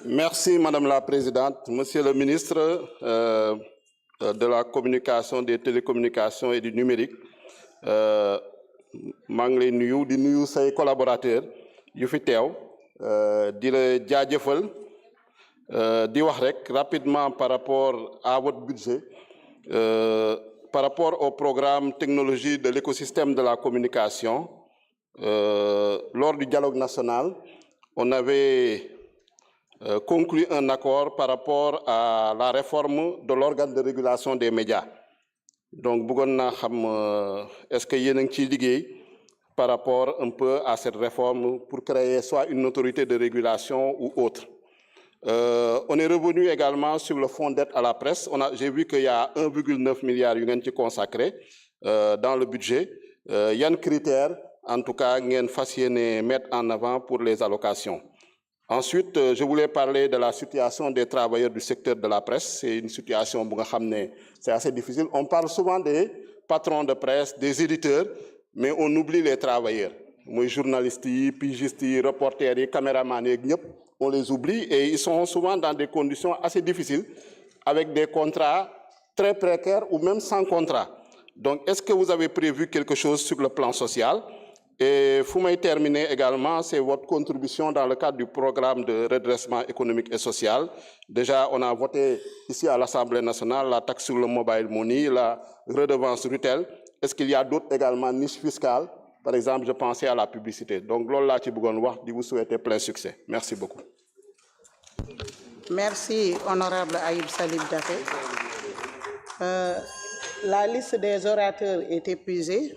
Merci Madame la Présidente. Monsieur le ministre de la Communication, des Télécommunications et du Numérique, maa ngi lay nuyu di nuyu say collaborateurs yu fi teew di la jaajëfal di wax rek rapidement par rapport à votre budget par rapport au programme technologie de l'écosystème de la communication. Lors du dialogue national, on avait conclu un accord par rapport à la réforme de l'organe de régulation des médias. Donc, est-ce que yéen a ngi ciy liggéey par rapport un peu à cette réforme pour créer soit une autorité de régulation ou autre? On est revenu également sur le fonds d'aide à la presse. J'ai vu qu'il y a 1,9 milliard yu ngeen ci consacré dans le budget. Yan critères, en tout cas, ngeen fas yéene mettre en avant pour les allocations? Ensuite, je voulais parler de la situation des travailleurs du secteur de la presse. C'est une situation, c'est assez difficile. On parle souvent des patrons de presse, des éditeurs, mais on oublie les travailleurs. Les journalistes, pigistes, reporters, caméramans, on les oublie et ils sont souvent dans des conditions assez difficiles avec des contrats très précaires ou même sans contrat. Donc, est-ce que vous avez prévu quelque chose sur le plan social? Et vous m'avez terminé également, c'est votre contribution dans le cadre du programme de redressement économique et social. Déjà, on a voté ici à l'Assemblée nationale la taxe sur le mobile money, la redevance retail. Est-ce qu'il y a d'autres également niches fiscales? Par exemple, je pensais à la publicité. Donc, là, je vous souhaiter plein succès. Merci beaucoup. Merci, honorable Aïb Salib Dafé. La liste des orateurs est épuisée.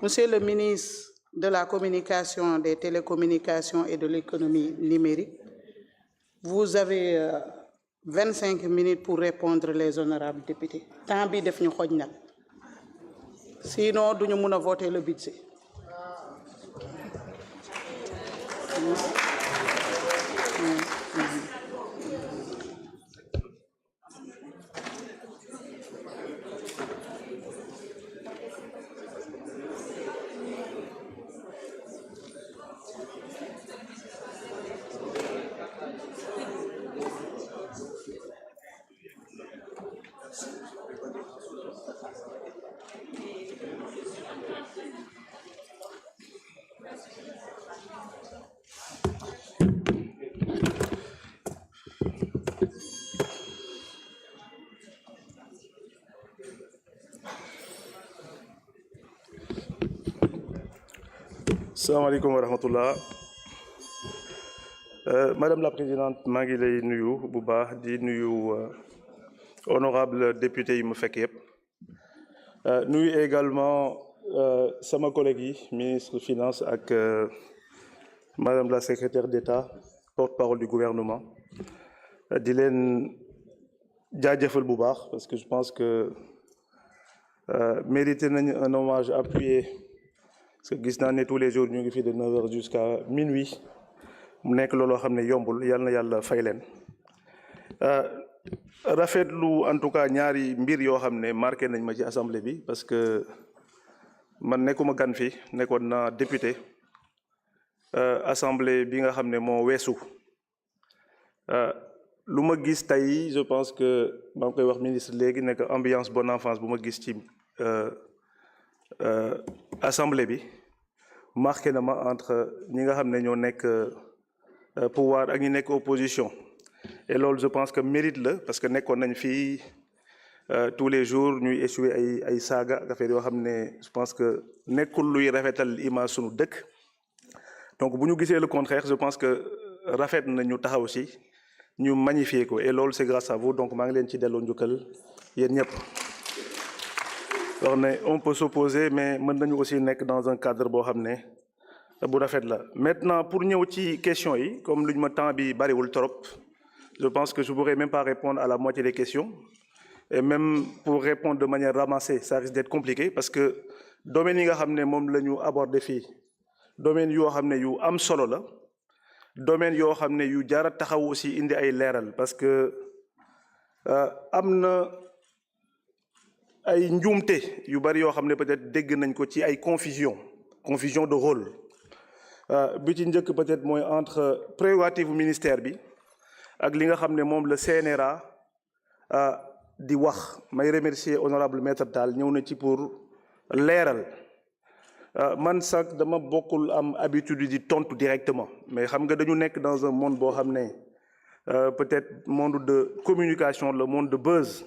Monsieur le ministre de la Communication, des Télécommunications et de l'économie numérique, vous avez 25 minutes pour répondre les honorables députés. Temps bi def ñu xoj nak. Sinon, nous ne pouvons voter le budget. Salam alaikum wa rahmatullah. Madame la Présidente, maa ngi lay nuyu bu baax di nuyu honorable député yi mu fekk yépp. Nuyu également sama collègue yi ministre finance ak Madame la secrétaire d'État, porte-parole du gouvernement. Di leen jaajëfal bu baax parce que je pense que mérité nañu un hommage appuyé. Parce que gis naa ne tous les jours ñu ngi fi de 9h jusqu'à minuit mu nekk looloo xam ne yombul yal na yàlla fay leen rafetlu en tout cas ñaari mbir yoo xam ne marqué nañ ma ci assemblée bi parce que man nekkuma gan fi nekkoon na député assemblée bi nga xam ne moo weesu lu ma gis tey je pense que maa ngi koy wax ministre léegi nekk ambiance bonne enfance bu ma gis ci assemblée bi marqué na ma entre ñi nga xam ne ñoo nekk pouvoir ak ñi nekk opposition et loolu je pense que mérite la parce que nekkoon nañ fii tous les jours ñuy échouer ay saaga ak affaire yoo xam ne je pense que nekkul luy rafetal image sunu dëkk donc bu ñu gisee le contraire je pense que rafet na ñu taxaw si ñu magnifier ko et loolu c'est grâce à vous donc maa ngi leen ci delloo njukkal yéen ñëpp. On peut s'opposer, mais nous aussi dans un cadre bu rafet la. Maintenant, pour ñëw ci question yi, comme luñ ma temps bi bariwul trop, je pense que je pourrais même pas répondre à la moitié des questions. Et même pour répondre de manière ramassée, ça risque d'être compliqué parce que domaine yi nga xam ne moom la ñu abordé fii, domaine yoo xam ne yu am solo la, domaine yoo xam ne yu jaara taxaw aussi indi ay leeral parce que am na ay njuumte yu bari yoo xam ne peut-être dégg nañ ko ci ay confusion confusion de rôle bi ci njëkk peut-être mooy entre prérogative ministère bi ak li nga xam ne moom le CNRA di wax. May remercier honorable maître Tall ñëw na ci pour leeral man sax dama bokkul am habitude di tontu directement mais xam nga dañu nekk dans un monde boo xam ne peut-être monde de communication le monde de buzz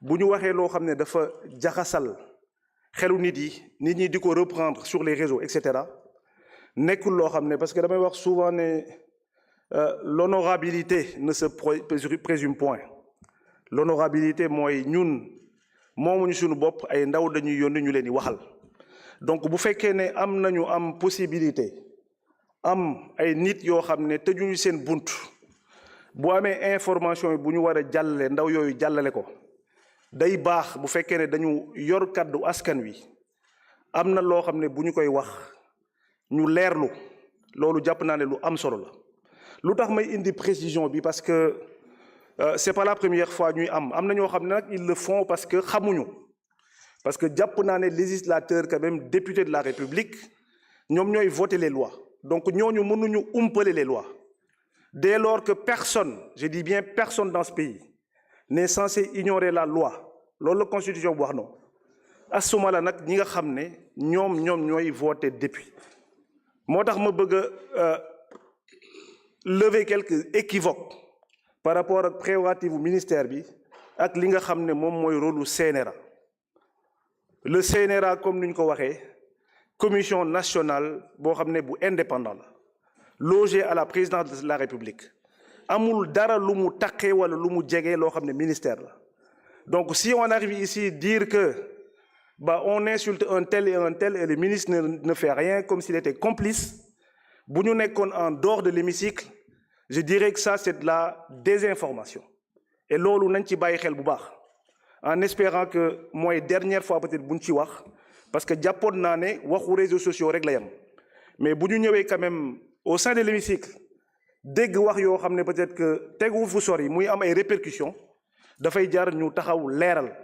bu ñu waxee loo xam ne dafa jaxasal xelu nit ñi di ko reprendre sur les réseaux et cetera nekkul loo xam ne parce que damay wax souvent ne l'honorabilité ne se présume point. L'honorabilité mooy ñun moomuñu suñu bopp ay ndaw dañuy yónni ñu leen di waxal donc bu fekkee ne am possibilité am ay nit yoo xam ne tëjuñu seen bunt bu amee information yi bu ñu war a jàllale ndaw yooyu jàllale ko day baax bu fekkee ne dañu yor kàddu askan wi am na loo xam ne bu ñu koy wax ñu leerlu loolu jàpp naa ne lu am solo la. lu tax may indi précision bi parce que c'est pas la première fois ñuy am na ñoo xam ne nag ils le font parce que xamuñu parce que jàpp naa ne législateur quand même député de la République ñoom ñooy voter les lois donc ñooñu mënuñu umpale les lois dès lors que personne, je dis bien personne dans ce pays n'est censé ignorer la loi loolu la constitution bu wax noonu à ce moment-là nag ñi nga xam ne ñoom ñooy voter depuis moo tax ma bëgg a lever quelques équivoques par rapport ak prérogative ministère bi ak li nga xam ne moom mooy rôle lu CNRA. Le CNRA comme ni ñu ko waxee commission nationale boo xam ne bu indépendant la logé à la présidence de la République amul dara lu mu taqee wala lu mu jege loo xam ne ministère la donc si on arrive ici dire que on insulte un tel et le ministre ne fait rien comme s'il était complice bu ñu nekkoon en dehors de l'hémicycle je dirais que ça c'est de la désinformation et loolu nañ ci bàyyi xel bu baax en espérant que mooy dernière fois peut-être buñ ci wax parce que jàppoon naa ne waxu réseaux sociaux rek la yam mais bu ñu ñëwee quand même au sein de l'hémicycle dégg wax yoo xam ne peut-être que tegu fu sori muy am ay répercussions dafay jar ñu taxaw leeral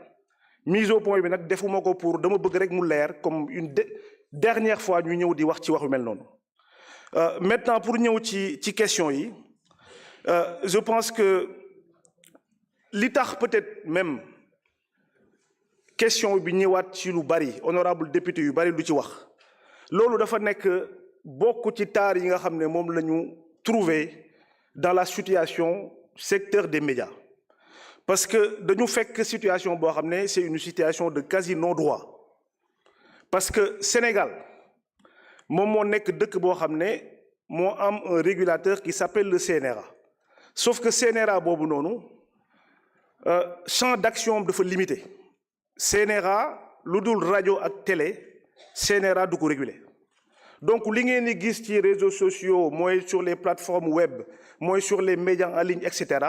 mise au point bi nag defuma ko pour dama bëgg rek mu leer comme une dernière fois ñu ñëw di wax ci waxu mel noonu. Maintenant pour ñëw ci question yi je pense que li tax peut-être même question bi ñëwaat ci lu bari honorable député yu bari lu ci wax loolu dafa nekk bokk ci taar yi nga xam ne moom la ñu trouver dans la situation secteur des médias parce que dañu fekk situation boo xam ne c'est une situation de quasi non-droit parce que Sénégal moom moo nekk dëkk boo xam ne moo am un régulateur qui s'appelle le CNRA sauf que CNRA boobu noonu champ d'action dafa limité CNRA lu dul rajo ak télé CNRA du ko réguler donc li ngeen di gis ci réseaux sociaux mooy sur les plateformes web mooy sur les médias en ligne etc.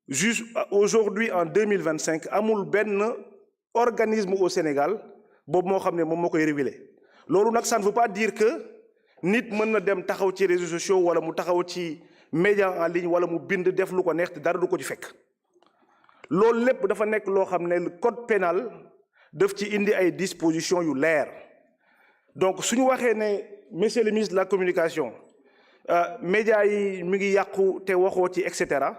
Juste aujourd'hui en 2025 amul benn organisme au Sénégal boobu moo xam ne moom moo koy réguler loolu nag ça ne veut pas dire que nit mën na dem taxaw ci réseaux sociaux wala mu taxaw ci médias en ligne wala mu bind def lu ko neex te dara du ko ci fekk loolu lépp dafa nekk loo xam ne le code pénal daf ci indi ay dispositions yu leer donc suñu waxee ne monsieur le ministre de la communication médias yi mi ngi yàqu te waxoo ci et cetera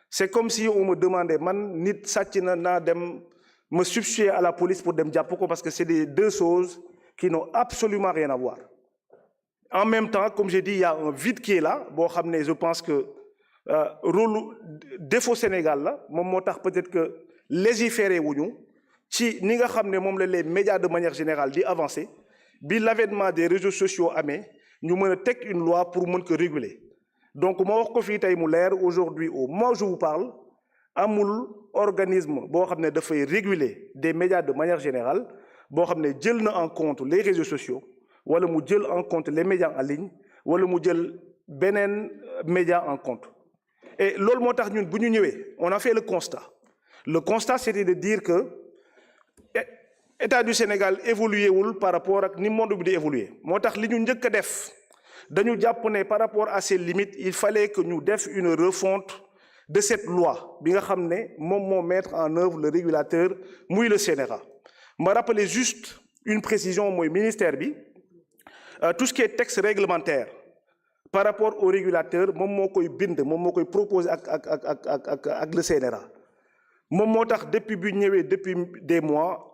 c'est comme si on me demandait man nit sàcc na naa dem me substituer à la police pour dem jàpp ko parce que c'est des deux choses qui n'ont absolument rien à voir. En même temps, comme j'ai dit, il y a un vide qui est là. Bon, je pense que rôle défaut Sénégal là, moom moo tax peut-être que légiférer wuñu ci ni nga xam ne moom la les médias de manière générale di avancer bi l'avènement des réseaux sociaux amee ñu mën a teg une loi pour mën ko réguler. Donc ma wax ko fii tey mu leer aujourd'hui au moment où je vous parle amul organisme boo xam ne dafay réguler des médias de manière générale boo xam ne jël na en compte les réseaux sociaux wala mu jël en compte les médias en ligne wala mu jël beneen média en compte. Et loolu moo tax ñun bu ñu ñëwee on a fait le constat c'était de dire que état du Sénégal évolué wul par rapport ak ni monde bi di évoluer moo tax li ñu njëkk a def dañu jàpp ne par rapport à ces limites il fallait que ñu def une refonte de cette loi bi nga xam ne moom moo mettre en œuvre le régulateur muy le CNRA. Ma rappeler juste une précision mooy ministère bi tout ce qui est texte réglementaire par rapport au régulateur moom moo koy bind moom moo koy proposer ak le CNRA moom moo tax depuis bu ñëwee depuis des mois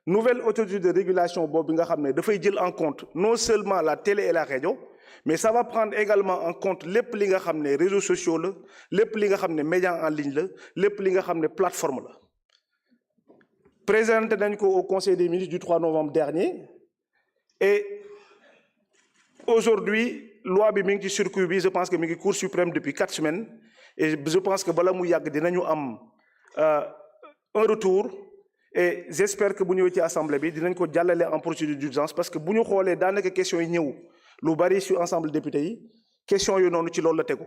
nouvelle autorité de régulation boobu nga xam ne dafay jël en compte non seulement la télé et la radio mais ça va prendre également en compte lépp li nga xam ne réseaux sociaux la lépp li nga xam ne média en ligne la lépp li nga xam ne plateforme la présenté nañ ko au conseil des ministres du 3 novembre dernier et aujourd'hui loi bi mi ngi ci circuit bi je pense que mi ngi cour suprême depuis 4 semaines et je pense que bala mu yàgg dinañu am un retour et j'espère que bu ñëwee ci assemblée bi dinañ ko jàllale en procédure d'urgence parce que bu ñu xoolee daanaka question yi ñëw lu bari sur ensemble député yi question yu noonu ci loolu la tegu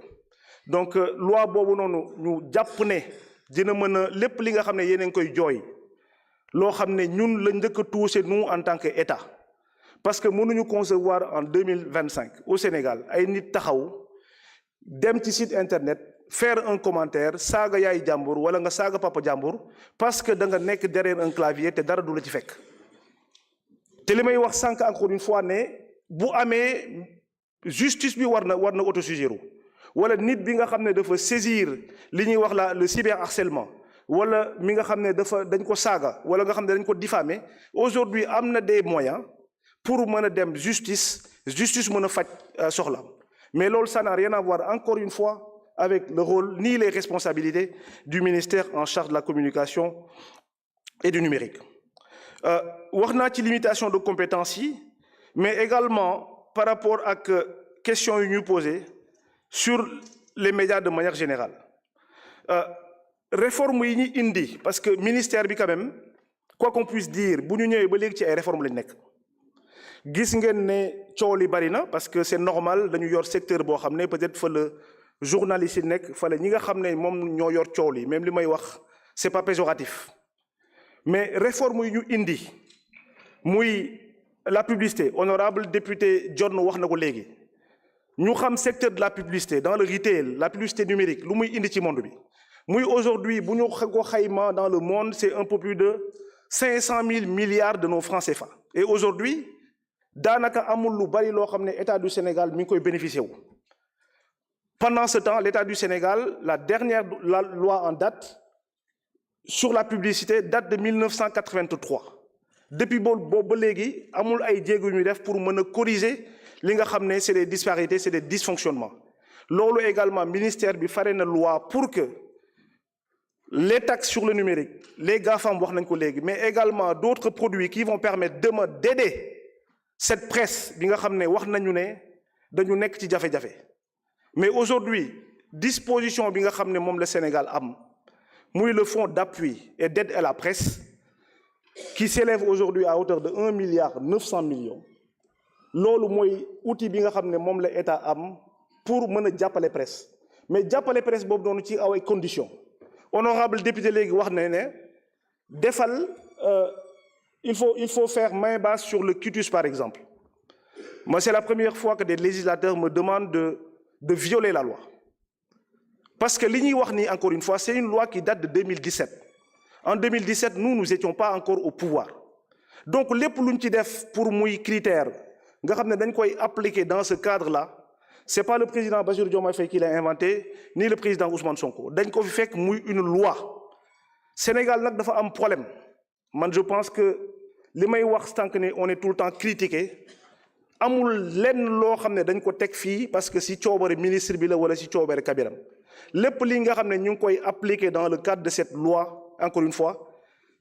donc loi boobu noonu ñu jàpp ne dina mën a lépp li nga xam ne yéen a ngi koy jooy loo xam ne ñun la njëkk a touché nous en tant que État parce que mënuñu concevoir en 2025 au Sénégal ay nit taxaw dem ci site internet faire un commentaire saaga yaay jàmbur wala nga saaga papa jàmbur parce que da nga nekk derrière un clavier te dara du la ci fekk te li may wax sànq encore une fois ne bu amee justice bi war na autosaisir wala nit bi nga xam ne dafa saisir li ñuy wax le cyberharcèlement wala mi nga xam ne dañ ko saaga wala nga xam ne dañ ko diffamer aujourd'hui am na des moyens pour mën a dem justice mën a faj soxlaam mais loolu ça n'a rien à voir encore une fois avec le rôle ni les responsabilités du ministère en charge de la communication et du numérique wax naa ci limitation de compétences yi mais également par rapport ak questions yu ñu posées sur les médias de manière générale réforme yi ñu indi parce que ministère bi quand même quoi qu'on puisse dire bu ñu ñëwee ba léegi ci ay réformes lañ nekk gis ngeen ne coow li bari na parce que c'est normal dañu yor secteur boo xam ne peut-être fa la journaliste yi nekk fa la ñi nga xam ne moom ñoo yor coow li même li may wax c'est pas péjoratif mais réforme yi ñu indi muy la publicité honorable député John wax na ko léegi ñu xam secteur de la publicité dans le retail la publicité numérique lu muy indi ci monde bi muy aujourd'hui bu ñu ko xayma dans le monde c'est un peu plus de 500 000 milliards de nos francs CFA et aujourd'hui daanaka amul lu bari loo xam ne État du Sénégal mi ngi koy bénéficier wu. Pendant ce temps l'État du Sénégal la loi en date sur la publicité date de 1983 depuis boobu ba léegi amul ay jéego ñu def pour mën a corriger li nga xam ne c'est des disparités c'est des dysfonctionnements loolu également ministère bi fare na loi pour que les taxes sur le numérique les GAFAM wax nañ ko léegi mais également d'autres produits qui vont permettre d'aider cette presse bi nga xam ne wax nañu ne dañu nekk ci jafe-jafe mais aujourd'hui disposition bi nga xam ne moom la Sénégal am muy le fonds d'appui et d'aide à la presse qui s'élève aujourd'hui à hauteur de 1,9 milliard loolu mooy outil bi nga xam ne moom la État am pour mën a jàppale presse mais jàppale presse boobu noonu ci ay conditions honorable député léegi wax na ne defal il faut faire main basse sur le quitus par exemple moi c'est la première fois que des législateurs me demandent de violer la loi parce que li ñuy wax nii encore une fois c'est une loi qui date de 2017 en 2017 nous étions pas encore au pouvoir donc lépp lu ñu ci def pour muy critère nga xam ne dañ koy appliquer dans ce cadre-là c'est pas le président Bassirou Diomaye Faye qui l'a inventé ni le président Ousmane Sonko dañ ko fi fekk muy une loi Sénégal nag dafa am problème man je pense que li may wax tant que ne on est tout le temps critiqué amul lenn loo xam ne dañ ko teg fii parce que si coobare ministre bi la wala si coobare kabiram lépp li nga xam ne ñu ngi koy appliquer dans le cadre de cette loi encore une fois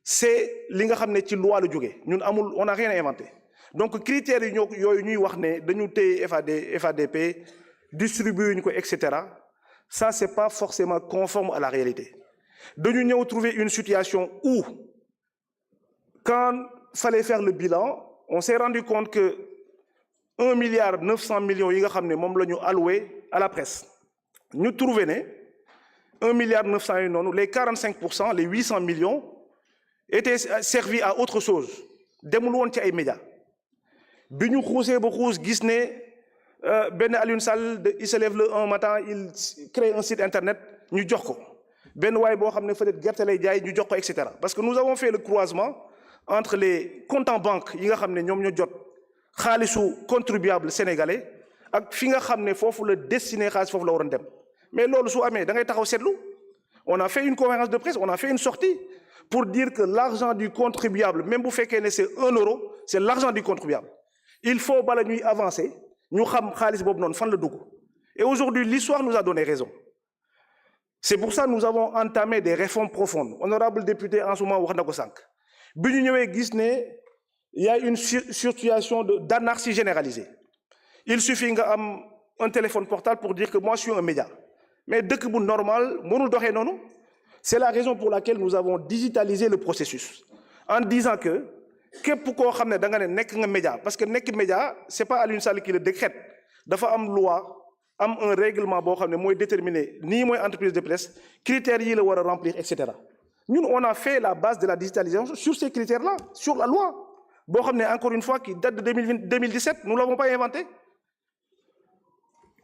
c'est li nga xam ne ci loi la jógee ñun amul on n'a rien inventé donc critères yi yooyu ñuy wax ne dañu téye FADP distribuer ñu ko etc. ça c'est pas forcément conforme à la réalité dañu ñëw trouver une situation où quand fallait faire le bilan on s'est rendu compte que 1,9 milliard yi nga xam ne moom la ñu alloué à la presse ñu trouvé ne 1,9 milliard yi noonu les 45% les 800 millions étaient servis à autre chose demul woon ci ay médias bi ñu xuusee ba xuus gis ne benn Alioune Sall il se lève le un matin il crée un site internet ñu jox ko benn waay boo xam ne peut-être gerte lay jaay ñu jox ko etc. parce que nous avons fait le croisement entre les comptes en banque yi nga xam ne ñoom ñoo jot xaalisu contribuable sénégalais ak fi nga xam ne foofu la destiné xaalis foofu la waroon dem mais loolu su amee da ngay taxaw seetlu on a fait une conférence de presse on a fait une sortie pour dire que l'argent du contribuable même bu fekkee ne c'est 1 euro c'est l'argent du contribuable il faut bala ñuy avancer ñu xam xaalis boobu noonu fan la dugg et aujourd'hui l'histoire nous a donné raison c'est pour ça que nous avons entamé des réformes profondes honorable député en ce moment wax na ko sànq bi ñu ñëwee gis ne il y a une situation d'anarchie généralisée il suffit nga am un téléphone portable pour dire que moi je suis un média mais dëkk bu normal mënul doxee noonu c'est la raison pour laquelle nous avons digitalisé le processus en disant que képp koo xam ne da nga ne nekk nga média parce que nekk média c'est pas Aliou Sall qui le décrète dafa am loi am un règlement boo xam ne mooy déterminer nii mooy entreprise de presse critères yi la war a remplir et cetera ñun on a fait la base de la digitalisation sur ces critères-là sur la loi boo xam ne encore une fois qui date de 2017 nous l'avons pas inventé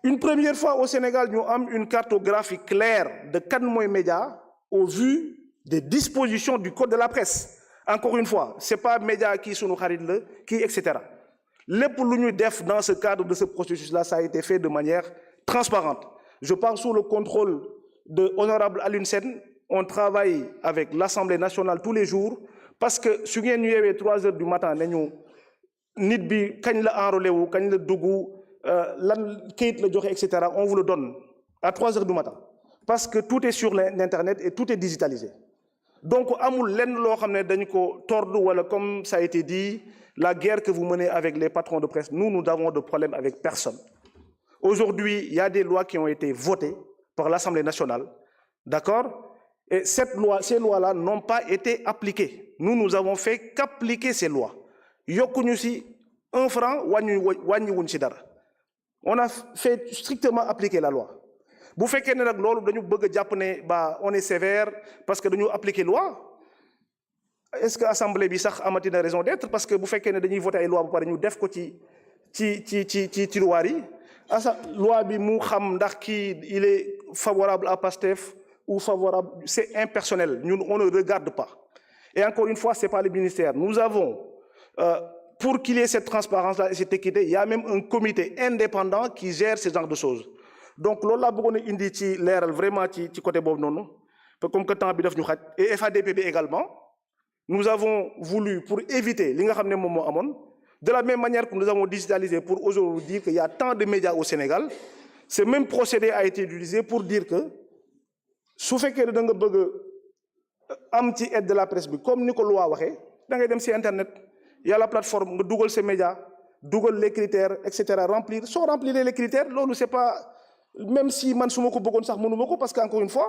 une première fois au Sénégal ñu am une cartographie claire de kan mooy média au vu des dispositions du code de la presse encore une fois c'est pas média kii sunu xarit la kii et cetera lépp lu ñu def dans ce cadre de ce processus-là ça a été fait de manière transparente je parle sous le contrôle de honorable Alioune Sène on travaille avec l'Assemblée nationale tous les jours parce que su ngeen ñu yeewee 3 heures du matin ne ñu nit bi kañ la enrôlé wu kañ la dugg lan kayit la joxe et cetera on vous le donne à 3 heures du matin parce que tout est sur l'internet et tout est digitalisé donc amul lenn loo xam ne dañu ko tordre wala comme ça a été dit la guerre que vous menez avec les patrons de presse nous avons de problème avec personne aujourd'hui il y a des lois qui ont été votées par l'Assemblée nationale d'accord et ces lois-là n'ont pas été appliquées nous avons fait qu'appliquer ces lois yokkuñu ci 1 franc wàññiwuñ ci dara on a fait strictement appliquer la loi bu fekkee ne nag loolu dañu bëgg a jàpp ne on est sévère parce que dañu appliquer loi est-ce que assemblée bi sax amati na raison d'être parce que bu fekkee ne dañuy voter ay loi bu pare ñu def ko ci tiroir yi loi bi mu xam ndax kii il est favorable à Pastef ou favorable c'est impersonnel ñun on ne regarde pas et encore une fois c'est pas le ministère nous avons pour qu'il y ait cette transparence-là et cette équité il y a même un comité indépendant qui gère ce genre de choses donc loolu laa bëggoon a indi ci leeral vraiment ci côté boobu noonu comme que temps bi daf ñu xaj et FADP bi également nous avons voulu pour éviter li nga xam ne moom moo amoon de la même manière que nous avons digitalisé pour aujourd'hui dire qu'il y a tant de médias au Sénégal ce même procédé a été utilisé pour dire que su fekkee ne da nga bëgg am ci aide de la presse bi comme ni ko loi waxee da ngay dem ci internet il y a la plateforme nga dugal ces médias dugal les critères et cetera remplir soo remplir les critères loolu c'est pas même si man su ma ko bëggoon sax mënuma ko parce que encore une fois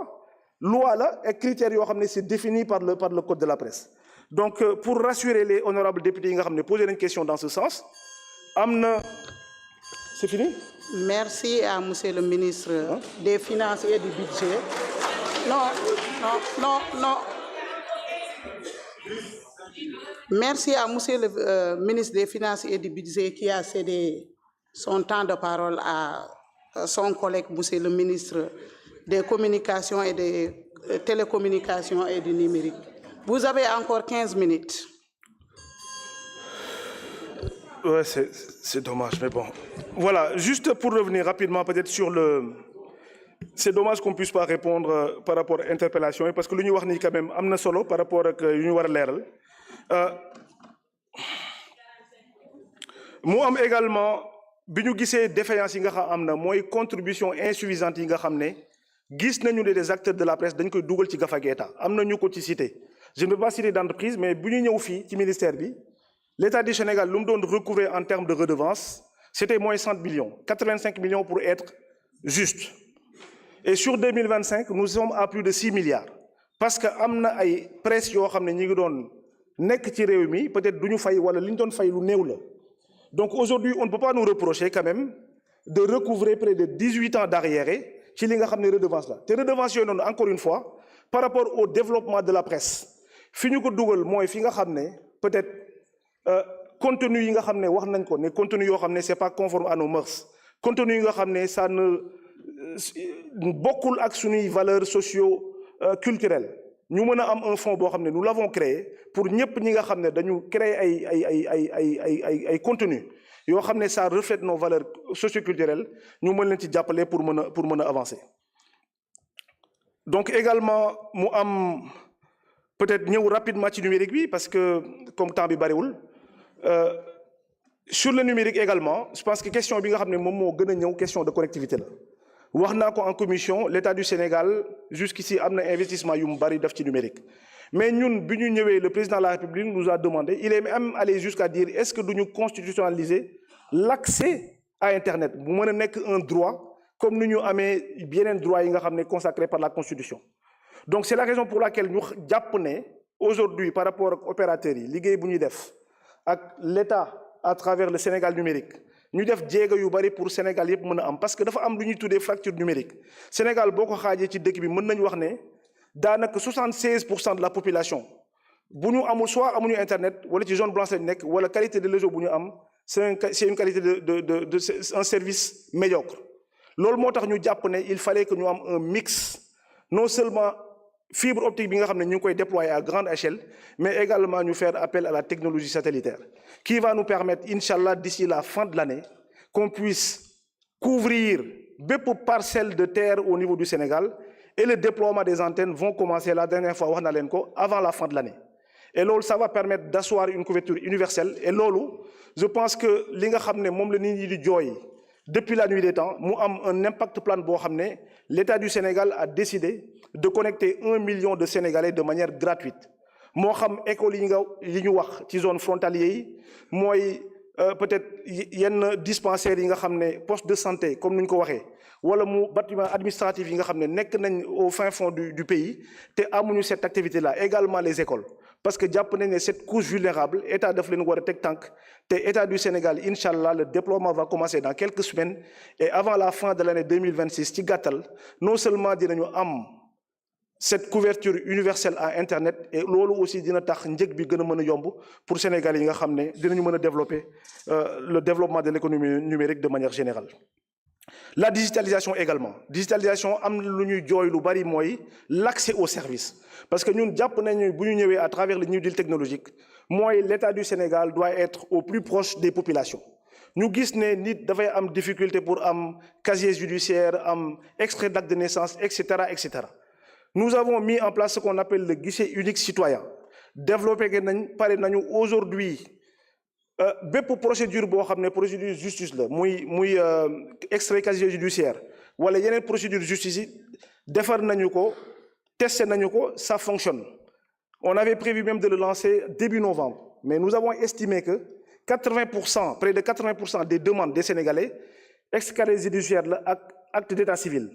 loi la et critères yoo xam ne c'est défini par le code de la presse donc pour rassurer les honorables députés yi nga xam ne posé nañ question dans ce sens am na c'est fini. Merci à monsieur le ministre des Finances et du Budget. Non. Merci à monsieur le ministre des Finances et du Budget qui a cédé son temps de parole à son collègue monsieur le ministre des Communications et des Télécommunications et du Numérique. Vous avez encore 15 minutes. Ouais, c'est dommage, mais bon. Voilà, juste pour revenir rapidement peut-être sur c'est dommage qu'on puisse pas répondre par rapport à l'interpellation, parce que lu ñu wax ni quand même am na solo par rapport ak yu ñu war a leeral. Mu am également bi ñu gisee défaillance yi nga xam am na mooy contribution insuffisante yi nga xam ne gis nañu ne des acteurs de la presse dañ koy dugal ci gafa État am na ñu ko ci cité je ne peux pas citer d'entreprise mais bu ñu ñëw fii ci ministère bi l'État du Sénégal lu mu doon recouvrer en termes de redevance c'était moins 100 millions 85 millions pour être juste et sur 2025 nous sommes à plus de 6 milliards parce que am na ay presse yoo xam ne ñi ngi doon nekk ci réew mi peut-être du ñu fay wala li ñu doon fay lu néew la donc aujourd'hui on ne peut pas nous reprocher quand même de recouvrer près de 18 ans d'arriérés ci li nga xam ne redevance la te redevance yooyu noonu encore une fois par rapport au développement de la presse fi ñu ko dugal mooy fi nga xam ne peut-être contenu yi nga xam ne wax nañ ko ne contenu yoo xam ne c'est pas conforme à nos mœurs contenu yi nga xam ne ça ne bokkul ak suñuy valeurs socio culturelles ñu mën a am un fonds boo xam ne nous l'avons créé pour ñëpp ñi nga xam ne dañu créer ay contenu yoo xam ne ça reflète nos valeurs socioculturelles ñu mën leen ci jàppale pour mën a avancer. Donc également mu am peut-être ñëw rapidement ci numérique bi parce que comme temps bi bariwul sur le numérique également je pense que question bi nga xam ne moom moo gën a ñëw question de connectivité la. wax naa ko en commission l'État du Sénégal jusqu'ici am na investissement yu mu bari def ci numérique mais ñun bi ñu ñëwee le président de la République nous a demandé il est même allé jusqu'à dire est-ce que duñu constitutionnaliser l'accès à Internet bu mën a nekk un droit comme ni ñu amee yeneen droit yi nga xam ne consacré par la Constitution. Donc c'est la raison pour laquelle ñu jàpp ne aujourd'hui par rapport ak opérateurs yi liggéey bu ñuy def ak l'État à travers le Sénégal numérique ñu def jéego yu bari pour Sénégal yëpp mën a am parce que dafa am lu ñuy tuddee fracture numérique Sénégal boo ko xaajee ci dëkk bi mën nañu wax ne daanaka 76% de la population bu ñu amul soit amuñu internet wala ci zone blanche lañ nekk wala qualité de réseau bu ñu am c'est une qualité de un service médiocre. loolu moo tax ñu jàpp ne il fallait que ñu am un mix non seulement fibre optique bi nga xam ne ñu ngi koy déployer à grande échelle mais également ñu faire appel à la technologie satellitaire qui va nous permettre inchallah d'ici la fin de l'année qu'on puisse couvrir bépp parcelle de terre au niveau du Sénégal et le déploiement des antennes vont commencer la dernière fois wax na leen ko avant la fin de l'année et loolu ça va permettre d'asseoir une couverture universelle et loolu je pense que li nga xam ne moom la nit ñi di jooy depuis la nuit des temps mu am un impact plan boo xam ne l'État du Sénégal a décidé de connecter 1 million de Sénégalais de manière gratuite moo xam école yi ñu wax ci zone frontalier yi mooy peut-être yenn dispensaires yi nga xam ne poste de santé comme ni ñu ko waxee wala mu bâtiment administratif yi nga xam ne nekk nañ au fin fond du pays te amuñu cette activité là également les écoles parce que jàpp nañ ne cette couche vulnérable état daf leen war a teg tànk te état du Sénégal inchallah le déploiement va commencer dans quelques semaines et avant la fin de l'année 2026 ci gàttal non seulement dinañu am cette couverture universelle à Internet et loolu aussi dina tax njëg bi gën a mën a yomb pour Sénégal yi nga xam ne dinañu mën a développer le développement de l'économie numérique de manière générale. La digitalisation également digitalisation am na lu ñuy jooy lu bari mooy l'accès aux services parce que ñun jàpp nañu bu ñu ñëwee à travers le New Deal technologique mooy l'État du Sénégal doit être au plus proche des populations. ñu gis ne nit dafay am difficulté pour am casier judiciaire am extrait d'acte de naissance etc. etc. Nous avons mis en place ce qu'on appelle le guichet unique citoyen développé nañ pare nañu aujourd'hui bépp procédure boo xam ne procédure justice la muy extrait casier judiciaire wala yeneen procédure justice yi defar nañu ko testé nañu ko ça fonctionne. On avait prévu même de le lancer début novembre mais nous avons estimé que 80% près de 80% des demandes des Sénégalais extrait casier judiciaire la ak acte d'état civil.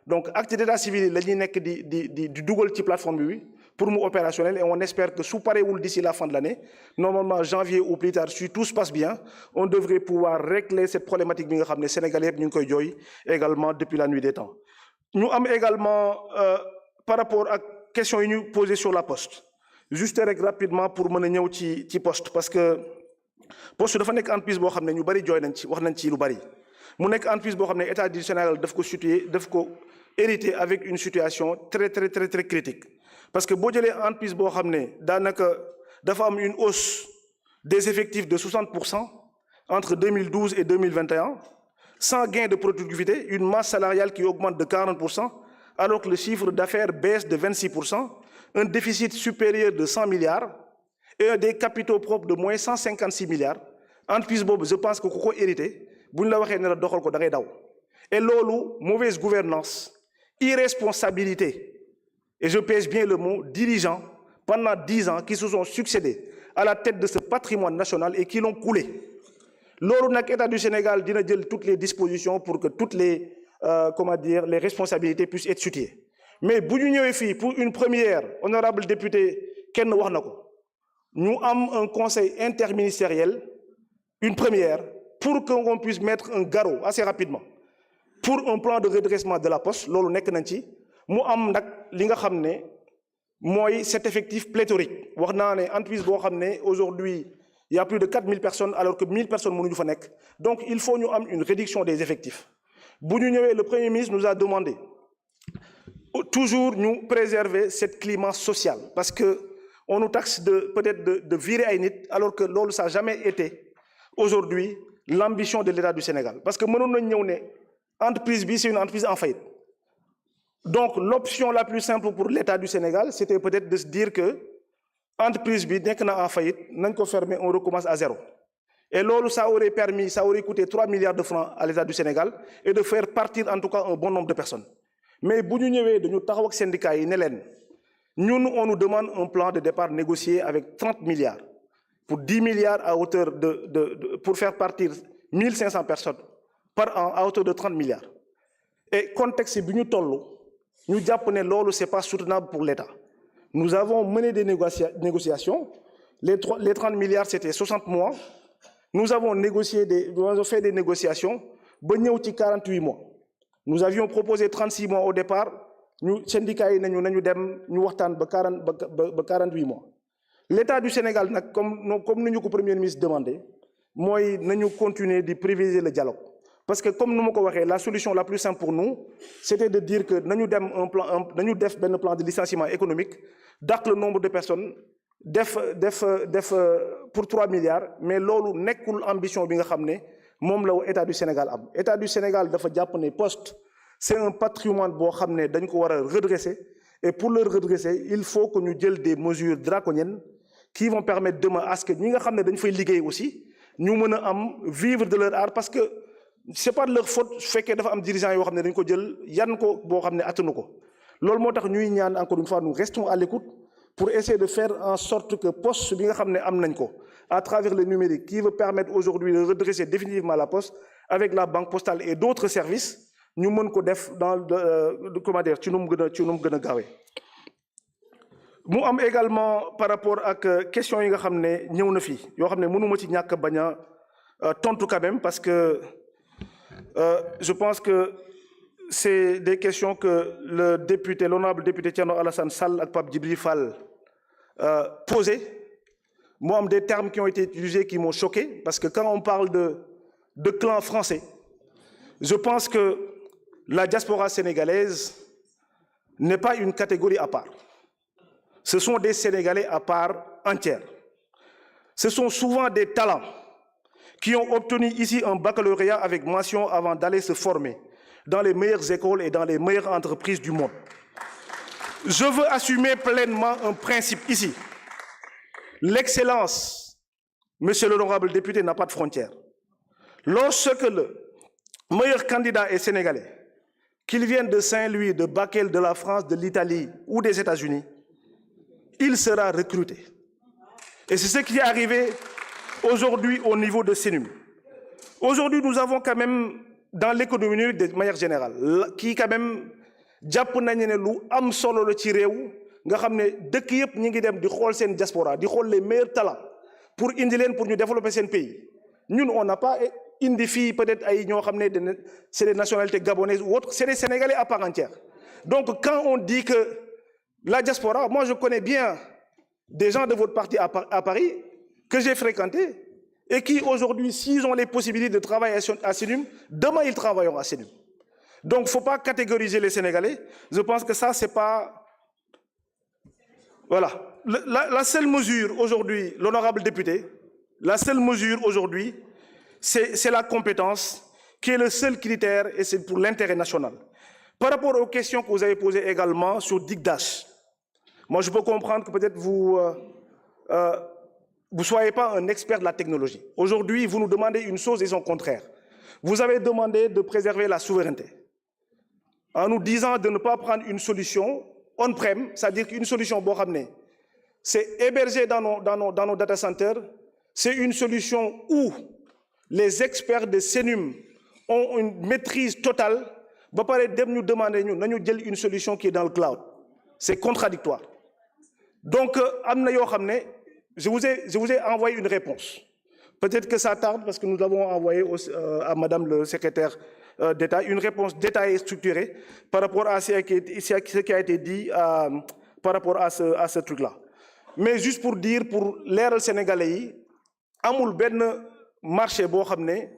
Donc acte d'état civil yi la ñuy nekk di dugal ci plateforme bi pour mu opérationnel et on espère que su parewul d'ici la fin de l'année normalement janvier ou plus tard si tout se passe bien on devrait pouvoir régler cette problématique bi nga xam ne Sénégalais yëpp ñu ngi koy jooy également depuis la nuit des temps. ñu am également par rapport ak question yi ñu posé sur la poste juste rek rapidement pour mën a ñëw ci poste parce que poste dafa nekk entreprise boo xam ne ñu bari jooy nañ ci wax nañ ci lu bari mu nekk entreprise boo xam ne État du Sénégal daf ko hérité avec une situation très critique parce que boo jëlee entreprise boo xam ne daanaka dafa am une hausse des effectifs de 60% entre 2012 et 2021 sans gain de productivité une masse salariale qui augmente de 40% alors que le chiffre d'affaires baisse de 26% un déficit supérieur de 100 milliards et des capitaux propres de moins 156 milliards entreprise boobu je pense que ku ko hérité bu ñu la waxee ne la doxal ko da ngay daw et loolu mauvaise gouvernance irresponsabilité et je pèse bien le mot dirigeants pendant 10 ans qui se sont succédés à la tête de ce patrimoine national et qui l'ont coulé loolu nag État du Sénégal dina jël toutes les dispositions pour que toutes les les responsabilités puissent être situées mais bu ñu ñëwee fii pour une première honorable député kenn wax na ko ñu am un conseil interministériel une première pour qu'on puisse mettre un garrot assez rapidement pour un plan de redressement de la poste loolu nekk nañ ci mu am nag li nga xam ne mooy cet effectif pléthorique wax naa ne entreprise boo xam ne aujourd'hui il y a plus de 4000 personnes alors que 1000 personnes mënuñu fa nekk donc il faut ñu am une réduction des effectifs bu ñu ñëwee le Premier ministre nous a demandé toujours nous préserver ce climat social. Parce qu'on nous taxe peut-être de virer à nit, alors que l'OL, ça n'a jamais été, aujourd'hui, l'ambition de l'État du Sénégal. Parce que l'entreprise B, c'est une entreprise en faillite. Donc, l'option la plus simple pour l'État du Sénégal, c'était peut-être de se dire que l'entreprise B, dès qu'on est en faillite, on ferme, on recommence à zéro. Et là, ça aurait coûté 3 milliards de francs à l'État du Sénégal et de faire partir en tout cas un bon nombre de personnes. Mais si nous avons un syndicat, nous, on nous demande un plan de départ négocié avec 30 milliards. Pour 10 milliards à hauteur pour faire partir 1500 personnes par an à hauteur de 30 milliards. Et contexte, nous disons que ce n'est pas soutenable pour l'État. Nous avons mené des négociations. Les 30 milliards, c'était 60 mois. Nous avons fait des négociations. 48 mois. Nous avions proposé 36 mois au départ. Nous, syndicats, nous 48 mois. L'État du Sénégal, comme nous, le Premier ministre demandé, nous continuer de privilégier le dialogue. Parce que comme nous l'avons dit, la solution la plus simple pour nous, c'était de dire que nous avons un plan de licenciement économique, d'acc le nombre de personnes, pour 3 milliards, mais lolu nekul ambition bi nga xamné mom la État du Sénégal am. État du Sénégal dafa japp né poste c'est un patrimoine bo xamné dañ ko wara redresser et pour le redresser, il faut que nous jël des mesures draconiennes qui vont permettre demain à ce que ñi nga xamné dañ fay liggéey aussi ñu mëna am vivre de leur art parce que c'est pas de leur faute féké dafa am dirigeants yo xamné dañ ko jël yan ko bo xamné attanu ko. Lolu motax ñuy ñaan encore une fois nous restons à l'écoute pour essayer de faire en sorte que poste bi nga xamné am nañ ko à travers le numérique qui veut permettre aujourd'hui de redresser définitivement la poste avec la banque postale et d'autres services ñu mën ko def dans comment dire ci nu mu gën a gaawee. Mu am également par rapport ak question yi nga xamné ñëw na fi yo xamné mënuma ci ñàkk baña tontu quand même parce que je pense que c'est des questions que le député, l'honorable député Thierno Alassane Sall et Pape Djibril Fall posaient. Moi, des termes qui ont été utilisés qui m'ont choqué, parce que quand on parle de clan français, je pense que la diaspora sénégalaise n'est pas une catégorie à part. Ce sont des Sénégalais à part entière. Ce sont souvent des talents qui ont obtenu ici un baccalauréat avec mention avant d'aller se former dans les meilleures écoles et dans les meilleures entreprises du monde. Je veux assumer pleinement un principe ici. L'excellence, monsieur l'honorable député, n'a pas de frontières. Lorsque le meilleur candidat est sénégalais, qu'il vienne de Saint-Louis, de Bakel, de la France, de l'Italie ou des États-Unis, il sera recruté. Et c'est ce qui est arrivé aujourd'hui au niveau de CENUM. Aujourd'hui, nous avons quand même, dans l'économie numérique de manière générale, qui quand même, jàpp nañu ne lu am solo la ci réew nga xam ne dëkk yëpp ñi ngi dem di xool seen diaspora di xool les meilleurs talents pour indi leen pour ñu développer seen pays. Ñun on n'a pas indi fii peut-être ay ñoo xam ne c'est des nationalités gabonaises ou autres, c'est des Sénégalais à part entière. Donc quand on dit que la diaspora, moi je connais bien des gens de votre parti à Paris que j'ai fréquentés et qui aujourd'hui, s'ils ont les possibilités de travailler à CENUM, demain ils travailleront à CENUM. Donc il ne faut pas catégoriser les Sénégalais. Je pense que ça, c'est pas... Voilà. La seule mesure aujourd'hui, l'honorable député, la seule mesure aujourd'hui, c'est la compétence qui est le seul critère et c'est pour l'intérêt national. Par rapport aux questions que vous avez posées également sur DICDASH, moi je peux comprendre que peut-être vous ne soyez pas un expert de la technologie. Aujourd'hui, vous nous demandez une chose et son contraire. Vous avez demandé de préserver la souveraineté en nous disant de ne pas prendre une solution on-prem, c'est-à-dire qu'une solution borhamnée, c'est hébergé dans nos data centers, c'est une solution où les experts de CENUM ont une maîtrise totale, nous demander une solution qui est dans le cloud. C'est contradictoire. Donc, je vous ai envoyé une réponse. Peut-être que ça tarde parce que nous avons envoyé à Madame le secrétaire d'État une réponse détaillée et structurée par rapport à ce qui a été dit par rapport à ce truc-là. Mais juste pour dire, pour l'ère sénégalais, amul ben marché bo xamné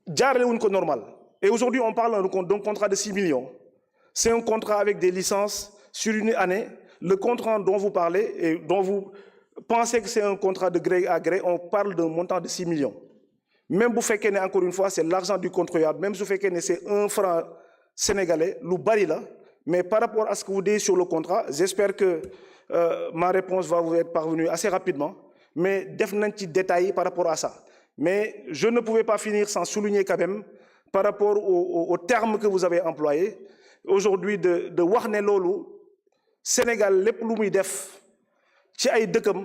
jaarale wuñ ko normal Et aujourd'hui, on parle d'un contrat de 6 millions. C'est un contrat avec des licences sur une année. Le contrat dont vous parlez et dont vous pensez que c'est un contrat de gré à gré, on parle d'un montant de 6 millions. Même si vous encore une fois, c'est l'argent du contribuable, même si vous faites c'est 1 franc sénégalais, le bari là. Mais par rapport à ce que vous dites sur le contrat, j'espère que ma réponse va vous être parvenue assez rapidement. Mais définitivement petit détail par rapport à ça. Mais je ne pouvais pas finir sans souligner quand même, par rapport aux termes que vous avez employés, aujourd'hui de wax ne loolu Sénégal lépp lu muy def ci ay dëkkam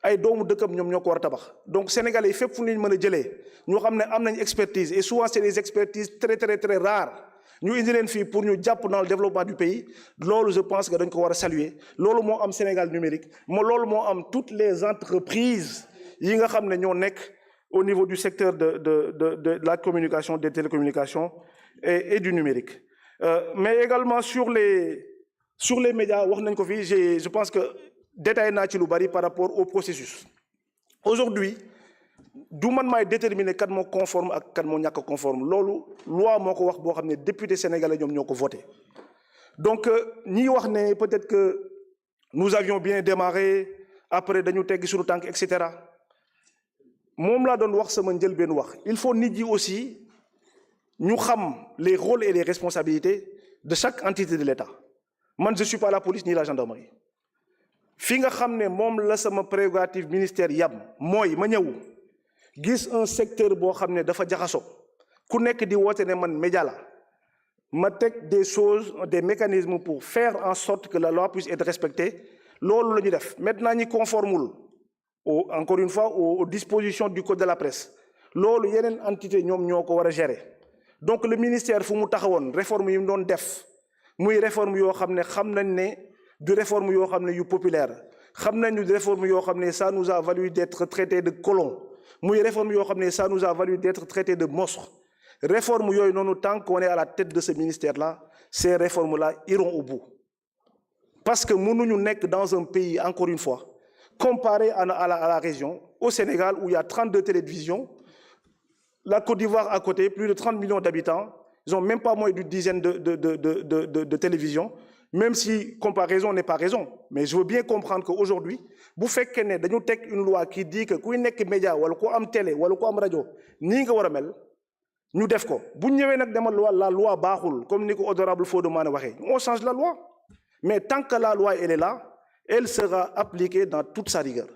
ay doomu dëkkam ñoom ñoo ko war a tabax donc sénégalais yi fépp fu ñu mën a jëlee ñoo xam ne am nañ expertise et souvent c'est des expertises très rares ñu indi leen fii pour ñu jàpp dans le développement du pays loolu je pense que dañ ko war a saluer loolu moo am Sénégal numérique loolu moo am toutes les entreprises yi nga xam ne ñoo nekk au niveau du secteur de la communication, des télécommunications et du numérique. Mais également sur les médias, je pense que détail nature par rapport au processus. Aujourd'hui, du man may déterminer kan mo conforme ak kan mo ñak conforme lolu loi moko wax bo xamné député sénégalais ñom ñoko voté. Donc ñi wax né peut-être que nous avions bien démarré après dañu tégg suñu tank etc. Mom la doon wax sama njël ben wax il faut nit yi aussi ñu xam les rôles et les responsabilités de chaque entité de l'État. Man je suis pas la police ni la gendarmerie. Fi nga xam ne moom la sama prérogative ministère yam mooy ma ñëw gis un secteur boo xam ne dafa jaxaso ku nekk di woote ne man média la ma teg des choses des mécanismes pour faire en sorte que la loi puisse être respectée loolu la ñu def maintenant ñi conformul encore une fois aux dispositions du code de la presse loolu yeneen entité ñoom ñoo ko war a gérer donc le ministère fu mu taxawoon réforme yi mu doon def muy réforme yoo xam nañ ne du réforme yoo xam ne yu populaire xam nañ du réforme yoo xam ne ça nous a valu d'être traité de colons muy réforme yoo xam ne ça nous a valu d'être traité de monstres réforme yooyu noonu tant qu'on est à la tête de ce ministère là ces réformes là iront au bout parce que mënuñu nekk dans un pays encore une fois comparé à la région au Sénégal où il y a 32 télévisions la Côte d'Ivoire à côté plus de 30 millions d'habitants ils n'ont même pas moins d'une dizaine de télévisions même si comparaison n'est pas raison mais je veux bien comprendre qu'aujourd'hui bu fekkee ne dañu teg une loi qui dit que kuy nekk média wala ku am télé wala ku am rajo nii nga war a mel ñu def ko bu ñëwee nag demal la loi baaxul comme ni ko honorable Fodé Mané waxee on change la loi mais tant que la loi elle est là elle sera appliquée dans toute sa rigueur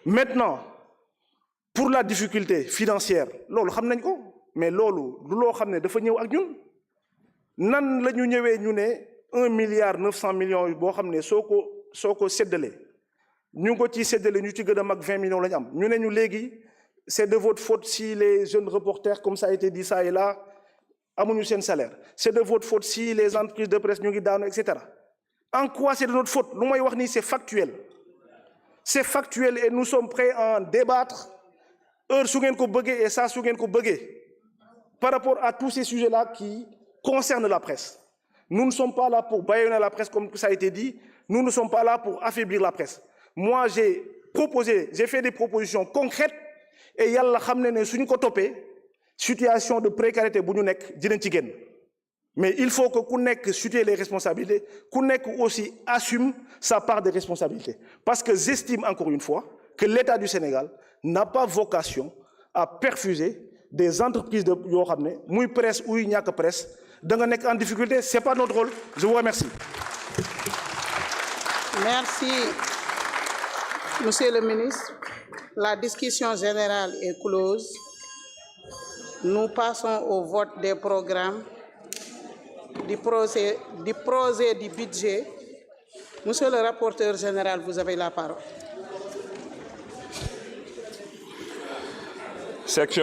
maintenant pour la difficulté financière loolu xam nañ ko mais loolu du loo xam ne dafa ñëw ak ñun nan la ñu ñëwee ñu ne 1 milliard 900 millions boo xam ne soo ko séddalee ñu ko ci séddale ñu ci gën a mag 20 millions la ñu am ñu ne ñu léegi c'est de votre faute si les jeunes reporters comme ça a été dit ça et là amuñu seen salaire c'est de votre faute si les entreprises de presse ñu ngi daanu etc. En quoi c'est de notre faute lu may wax nii c'est factuel et nous sommes prêts à en débattre heure su ngeen ko bëggee et ça su ngeen ko bëggee par rapport à tous ces sujets-là qui concernent la presse. Nous ne sommes pas là pour bâillonner la presse comme ça a été dit. Nous ne sommes pas là pour affaiblir la presse. Moi, j'ai fait des propositions concrètes et yalla xamné né suñu ko topé situation de précarité bu ñu nek dinañ ci génn. Mais il faut que ku nek situer les responsabilités, ku nek aussi assume sa part de responsabilité parce que j'estime encore une fois que l'État du Sénégal n'a pas vocation à perfuser des entreprises de yoo xam ne muy presse ou ñàkk presse da nga nekk en difficulté c'est pas notre rôle je vous remercie. Merci monsieur le ministre. La discussion générale est close. Nous passons au vote des programmes du projet du budget. Monsieur le rapporteur général, vous avez la parole. Section